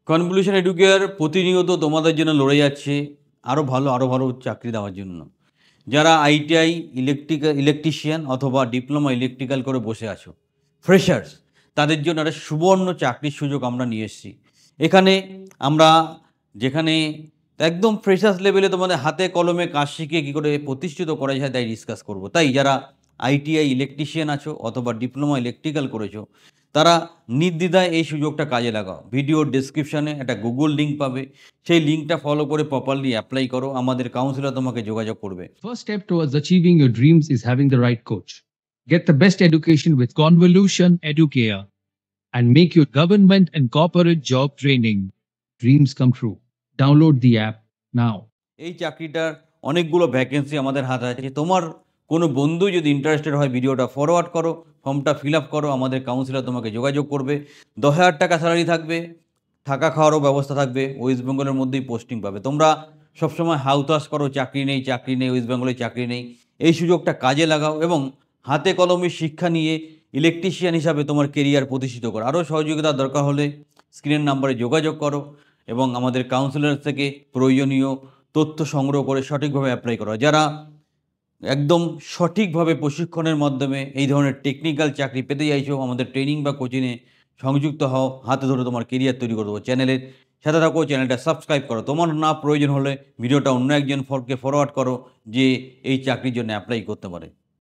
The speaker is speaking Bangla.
কনভলিউশন এডুকেয়ার প্রতিনিয়ত তোমাদের জন্য লড়ে যাচ্ছে আরও ভালো চাকরি দেওয়ার জন্য। যারা আইটিআই ইলেকট্রিশিয়ান অথবা ডিপ্লোমা ইলেকট্রিক্যাল করে বসে আছো, ফ্রেশার্স, তাদের জন্য একটা সুবর্ণ চাকরির সুযোগ আমরা নিয়ে এসেছি। এখানে আমরা যেখানে একদম ফ্রেশার্স লেভেলে তোমাদের হাতে কলমে কাজ শিখে কী করে প্রতিষ্ঠিত করা যায় তাই ডিসকাস করব। তাই যারা আইটিআই ইলেকট্রিশিয়ান আছো অথবা ডিপ্লোমা ইলেকট্রিক্যাল করেছো, তারা নির্দ্বিধায় এই সুযোগটা কাজে লাগাও। ভিডিওর ডেসক্রিপশানে একটা গুগল লিঙ্ক পাবে, সেই লিঙ্কটা ফলো করে প্রপারলি অ্যাপ্লাই করো, আমাদের কাউন্সিলর তোমাকে যোগাযোগ করবে। First step towards achieving your dreams is having the right coach. Get the best education with Convolution Educare and make your government and corporate job training dreams come true. Download the app now. এই চাকরিটার অনেকগুলো ভ্যাকেন্সি আমাদের হাতে আছে। তোমার কোনো বন্ধু যদি ইন্টারেস্টেড হয়, ভিডিওটা ফরওয়ার্ড করো, ফর্মটা ফিল আপ করো, আমাদের কাউন্সিলর তোমাকে যোগাযোগ করবে। 10,000 টাকা স্যালারি থাকবে, থাকা খাওয়ারও ব্যবস্থা থাকবে, ওয়েস্ট বেঙ্গলের মধ্যেই পোস্টিং পাবে। তোমরা সবসময় হাউতাস করো চাকরি নেই, ওয়েস্ট বেঙ্গলে চাকরি নেই। এই সুযোগটা কাজে লাগাও এবং হাতে কলমে শিক্ষা নিয়ে ইলেকট্রিশিয়ান হিসাবে তোমার কেরিয়ার প্রতিষ্ঠিত করো। আরও সহযোগিতার দরকার হলে স্ক্রিনের নাম্বারে যোগাযোগ করো এবং আমাদের কাউন্সিলর থেকে প্রয়োজনীয় তথ্য সংগ্রহ করে সঠিকভাবে অ্যাপ্লাই করা। যারা একদম সঠিকভাবে প্রশিক্ষণের মাধ্যমে এই ধরনের টেকনিক্যাল চাকরি পেতে চাইছো, আমাদের ট্রেনিং বা কোচিংয়ে সংযুক্ত হও, হাতে ধরে তোমার কেরিয়ার তৈরি করে দেবো। চ্যানেলের সাথে থাকো, চ্যানেলটা সাবস্ক্রাইব করো। তোমার না প্রয়োজন হলে ভিডিওটা অন্য একজন ফরওয়ার্ড করো যে এই চাকরির জন্য অ্যাপ্লাই করতে পারে।